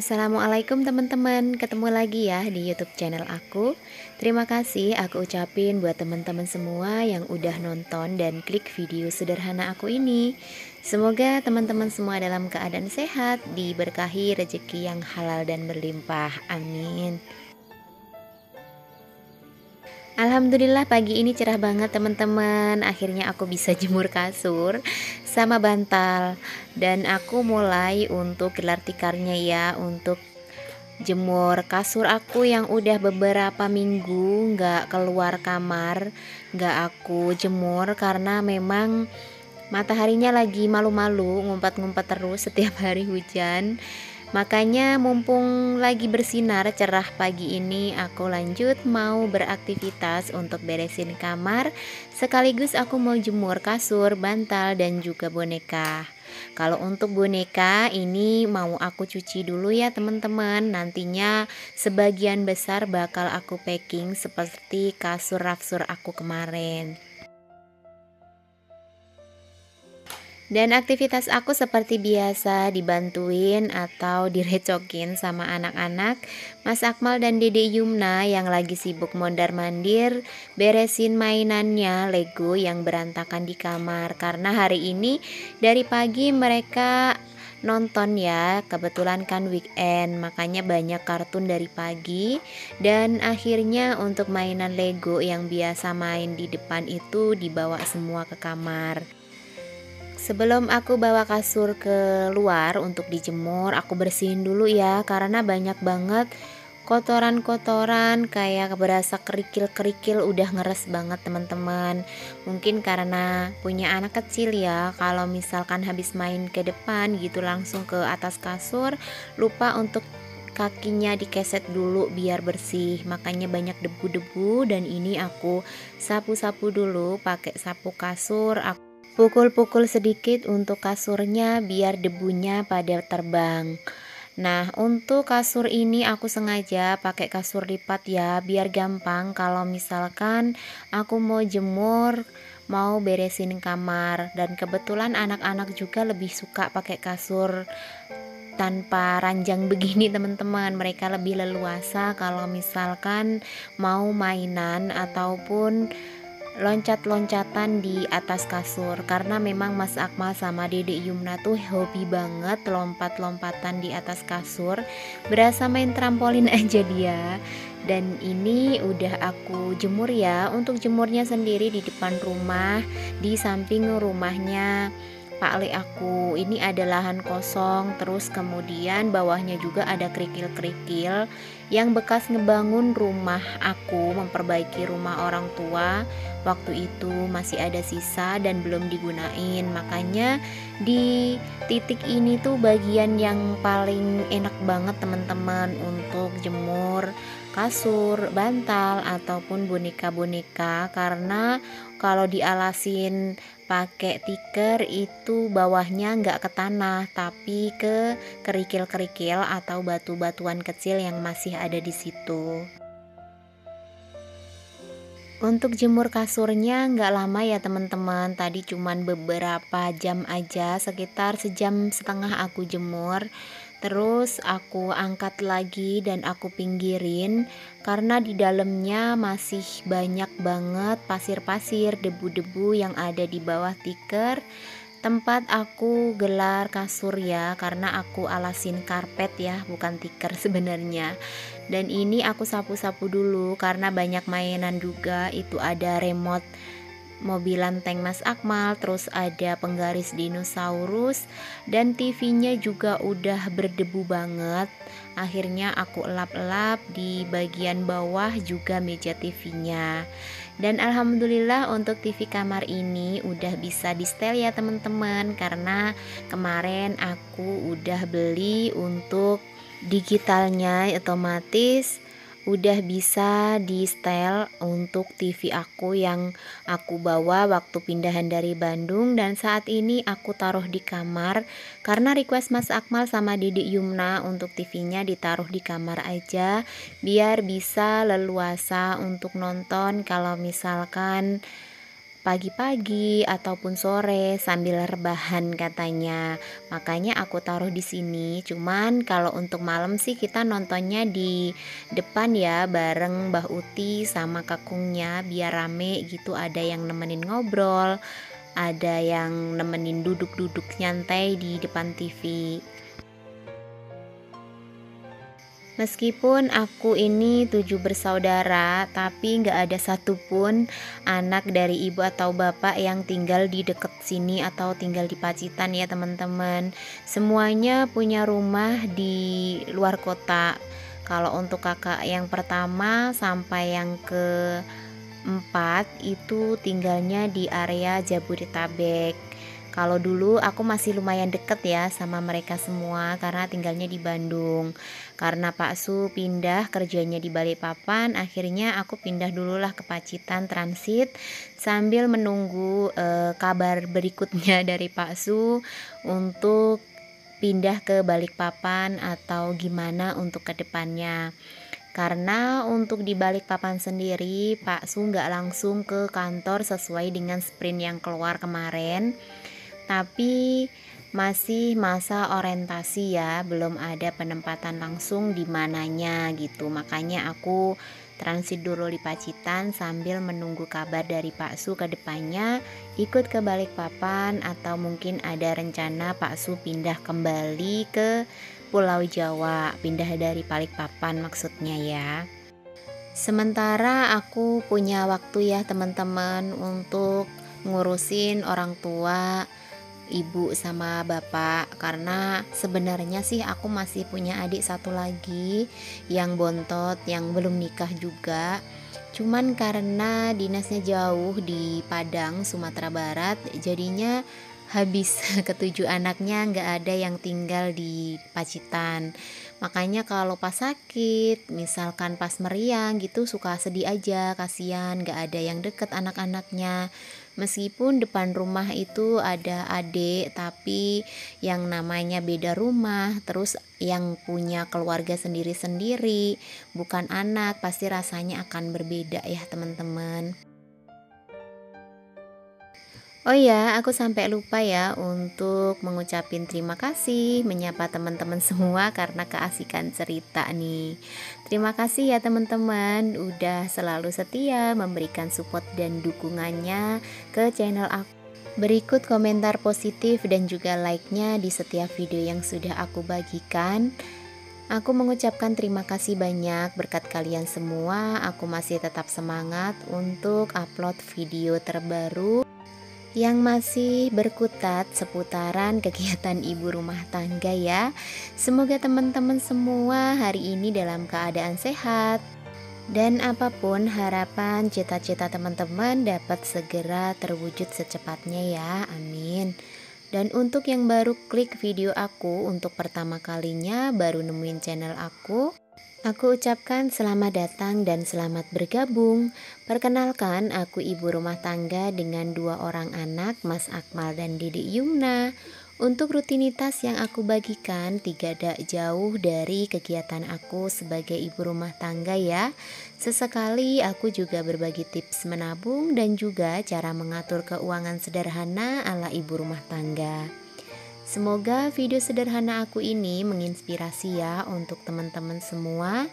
Assalamualaikum teman-teman, ketemu lagi ya di YouTube channel aku. Terima kasih aku ucapin buat teman-teman semua yang udah nonton dan klik video sederhana aku ini. Semoga teman-teman semua dalam keadaan sehat, diberkahi rezeki yang halal dan berlimpah. Amin. Alhamdulillah pagi ini cerah banget teman-teman. Akhirnya aku bisa jemur kasur sama bantal. Dan aku mulai untuk gelar tikarnya ya, untuk jemur kasur aku yang udah beberapa minggu nggak keluar kamar, nggak aku jemur karena memang mataharinya lagi malu-malu, ngumpat-ngumpat terus setiap hari hujan. Makanya mumpung lagi bersinar cerah pagi ini, aku lanjut mau beraktivitas untuk beresin kamar. Sekaligus aku mau jemur kasur, bantal, dan juga boneka. Kalau untuk boneka ini mau aku cuci dulu ya teman-teman. Nantinya sebagian besar bakal aku packing seperti kasur rafsur aku kemarin. Dan aktivitas aku seperti biasa dibantuin atau direcokin sama anak-anak Mas Akmal dan Dede Yumna yang lagi sibuk mondar-mandir beresin mainannya Lego yang berantakan di kamar. Karena hari ini dari pagi mereka nonton ya, kebetulan kan weekend, makanya banyak kartun dari pagi. Dan akhirnya untuk mainan Lego yang biasa main di depan itu dibawa semua ke kamar. Sebelum aku bawa kasur ke luar untuk dijemur, aku bersihin dulu ya, karena banyak banget kotoran-kotoran kayak berasa kerikil-kerikil, udah ngeres banget teman-teman. Mungkin karena punya anak kecil ya, kalau misalkan habis main ke depan gitu langsung ke atas kasur, lupa untuk kakinya dikeset dulu biar bersih, makanya banyak debu-debu. Dan ini aku sapu-sapu dulu pakai sapu kasur. Aku pukul-pukul sedikit untuk kasurnya biar debunya pada terbang. Nah, untuk kasur ini aku sengaja pakai kasur lipat ya, biar gampang kalau misalkan aku mau jemur, mau beresin kamar. Dan kebetulan anak-anak juga lebih suka pakai kasur tanpa ranjang begini teman-teman. Mereka lebih leluasa kalau misalkan mau mainan ataupun loncat-loncatan di atas kasur, karena memang Mas Akmal sama Dede Yumna tuh hobi banget lompat-lompatan di atas kasur, berasa main trampolin aja dia. Dan ini udah aku jemur ya. Untuk jemurnya sendiri di depan rumah, di samping rumahnya Pak Le aku. Ini ada lahan kosong, terus kemudian bawahnya juga ada kerikil-kerikil yang bekas ngebangun rumah aku, memperbaiki rumah orang tua. Waktu itu masih ada sisa dan belum digunain. Makanya di titik ini tuh bagian yang paling enak banget teman-teman untuk jemur kasur, bantal, ataupun boneka-boneka. Karena kalau dialasin pakai tikar itu bawahnya nggak ke tanah, tapi ke kerikil-kerikil atau batu-batuan kecil yang masih ada di situ. Untuk jemur kasurnya nggak lama ya teman-teman, tadi cuman beberapa jam aja, sekitar sejam setengah aku jemur. Terus aku angkat lagi dan aku pinggirin karena di dalamnya masih banyak banget pasir-pasir, debu-debu yang ada di bawah tikar tempat aku gelar kasur ya, karena aku alasin karpet ya, bukan tikar sebenarnya. Dan ini aku sapu-sapu dulu karena banyak mainan juga. Itu ada remote mobilan tank Mas Akmal, terus ada penggaris dinosaurus, dan TV-nya juga udah berdebu banget. Akhirnya aku elap-elap di bagian bawah juga meja TV-nya. Dan alhamdulillah untuk TV kamar ini udah bisa di setel ya teman-teman, karena kemarin aku udah beli untuk digitalnya, otomatis udah bisa di setel untuk TV aku yang aku bawa waktu pindahan dari Bandung. Dan saat ini aku taruh di kamar karena request Mas Akmal sama Dede Yumna untuk TV-nya ditaruh di kamar aja, biar bisa leluasa untuk nonton kalau misalkan pagi-pagi ataupun sore sambil rebahan katanya. Makanya aku taruh di sini. Cuman kalau untuk malam sih kita nontonnya di depan ya bareng Mbah Uti sama kakungnya biar rame gitu, ada yang nemenin ngobrol, ada yang nemenin duduk-duduk nyantai di depan TV. Meskipun aku ini 7 bersaudara, tapi nggak ada satupun anak dari ibu atau bapak yang tinggal di deket sini atau tinggal di Pacitan ya teman-teman. Semuanya punya rumah di luar kota. Kalau untuk kakak yang pertama sampai yang keempat itu tinggalnya di area Jabodetabek. Kalau dulu aku masih lumayan deket ya sama mereka semua karena tinggalnya di Bandung. Karena Pak Su pindah kerjanya di Balikpapan, akhirnya aku pindah dululah ke Pacitan transit sambil menunggu kabar berikutnya dari Pak Su untuk pindah ke Balikpapan atau gimana untuk kedepannya. Karena untuk di Balikpapan sendiri Pak Su nggak langsung ke kantor sesuai dengan sprint yang keluar kemarin, tapi masih masa orientasi ya, belum ada penempatan langsung di mananya gitu. Makanya aku transit dulu di Pacitan sambil menunggu kabar dari Pak Su ke depannya ikut ke Balikpapan atau mungkin ada rencana Pak Su pindah kembali ke Pulau Jawa, pindah dari Balikpapan maksudnya ya. Sementara aku punya waktu ya teman-teman untuk ngurusin orang tua, ibu sama bapak, karena sebenarnya sih aku masih punya adik satu lagi yang bontot yang belum nikah juga. Cuman karena dinasnya jauh di Padang, Sumatera Barat, jadinya habis ketujuh anaknya nggak ada yang tinggal di Pacitan. Makanya kalau pas sakit, misalkan pas meriang gitu suka sedih aja, kasihan nggak ada yang deket anak-anaknya. Meskipun depan rumah itu ada adik, tapi yang namanya beda rumah, terus yang punya keluarga sendiri-sendiri, bukan anak, pasti rasanya akan berbeda ya teman-teman. Oh ya, aku sampai lupa ya untuk mengucapin terima kasih, menyapa teman-teman semua karena keasikan cerita nih. Terima kasih ya teman-teman, udah selalu setia memberikan support dan dukungannya ke channel aku. Berikut komentar positif dan juga like-nya di setiap video yang sudah aku bagikan. Aku mengucapkan terima kasih banyak berkat kalian semua, aku masih tetap semangat untuk upload video terbaru yang masih berkutat seputaran kegiatan ibu rumah tangga ya. Semoga teman-teman semua hari ini dalam keadaan sehat dan apapun harapan cita-cita teman-teman dapat segera terwujud secepatnya ya, amin. Dan untuk yang baru klik video aku untuk pertama kalinya baru nemuin channel aku ucapkan selamat datang dan selamat bergabung. Perkenalkan, aku ibu rumah tangga dengan 2 orang anak, Mas Akmal dan Dedek Yumna. Untuk rutinitas yang aku bagikan tidak jauh dari kegiatan aku sebagai ibu rumah tangga ya. Sesekali aku juga berbagi tips menabung dan juga cara mengatur keuangan sederhana ala ibu rumah tangga. Semoga video sederhana aku ini menginspirasi ya untuk teman-teman semua,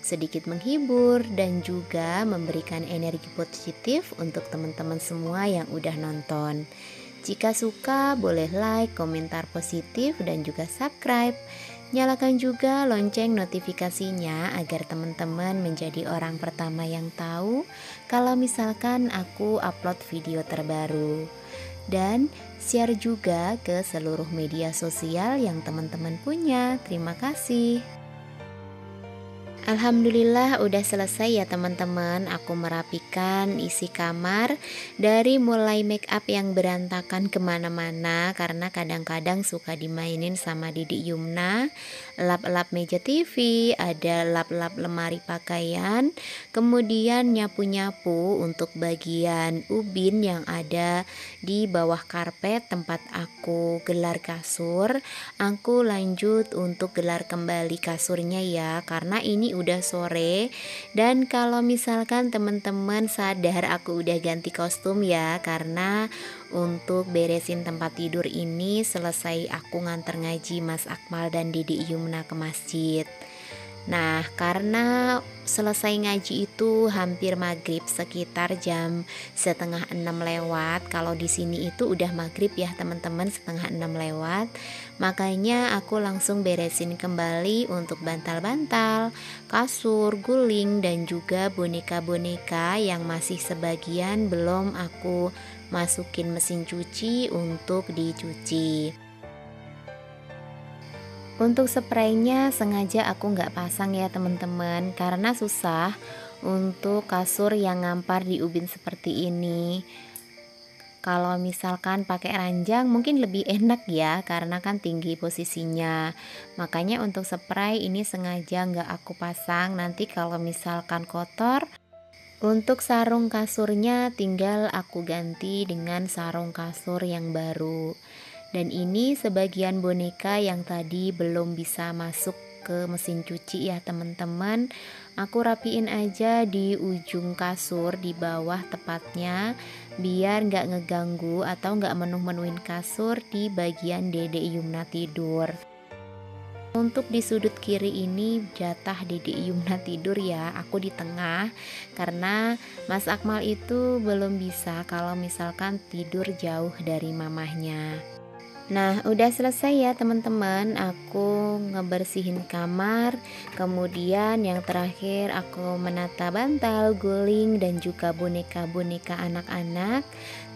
sedikit menghibur dan juga memberikan energi positif untuk teman-teman semua yang udah nonton. Jika suka boleh like, komentar positif dan juga subscribe. Nyalakan juga lonceng notifikasinya agar teman-teman menjadi orang pertama yang tahu kalau misalkan aku upload video terbaru. Dan share juga ke seluruh media sosial yang teman-teman punya. Terima kasih. Alhamdulillah udah selesai ya teman-teman. Aku merapikan isi kamar dari mulai make up yang berantakan kemana-mana karena kadang-kadang suka dimainin sama Dedek Yumna. Lap-lap meja TV, ada lap-lap lemari pakaian, kemudian nyapu-nyapu untuk bagian ubin yang ada di bawah karpet tempat aku gelar kasur. Aku lanjut untuk gelar kembali kasurnya ya, karena ini udah sore. Dan kalau misalkan teman-teman sadar aku udah ganti kostum ya, karena untuk beresin tempat tidur ini selesai aku nganter ngaji Mas Akmal dan Dede Yumna ke masjid. Nah, karena selesai ngaji itu hampir maghrib, sekitar jam setengah 6 lewat. Kalau di sini itu udah maghrib ya teman-teman, setengah 6 lewat. Makanya aku langsung beresin kembali untuk bantal-bantal, kasur, guling, dan juga boneka-boneka yang masih sebagian belum aku masukin mesin cuci untuk dicuci. Untuk spraynya sengaja aku nggak pasang ya teman-teman, karena susah untuk kasur yang ngampar di ubin seperti ini. Kalau misalkan pakai ranjang mungkin lebih enak ya, karena kan tinggi posisinya. Makanya untuk spray ini sengaja nggak aku pasang. Nanti kalau misalkan kotor, untuk sarung kasurnya tinggal aku ganti dengan sarung kasur yang baru. Dan ini sebagian boneka yang tadi belum bisa masuk ke mesin cuci ya teman-teman. Aku rapiin aja di ujung kasur di bawah tepatnya, biar nggak ngeganggu atau nggak menuh-menuhin kasur di bagian Dede Yumna tidur. Untuk di sudut kiri ini jatah Dede Yumna tidur ya, aku di tengah karena Mas Akmal itu belum bisa kalau misalkan tidur jauh dari mamahnya. Nah, udah selesai ya teman-teman, aku ngebersihin kamar. Kemudian yang terakhir aku menata bantal, guling, dan juga boneka-boneka anak-anak.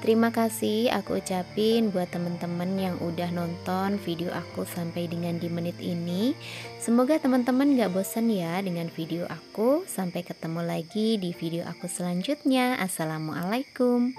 Terima kasih aku ucapin buat teman-teman yang udah nonton video aku sampai dengan di menit ini. Semoga teman-teman gak bosan ya dengan video aku. Sampai ketemu lagi di video aku selanjutnya. Assalamualaikum.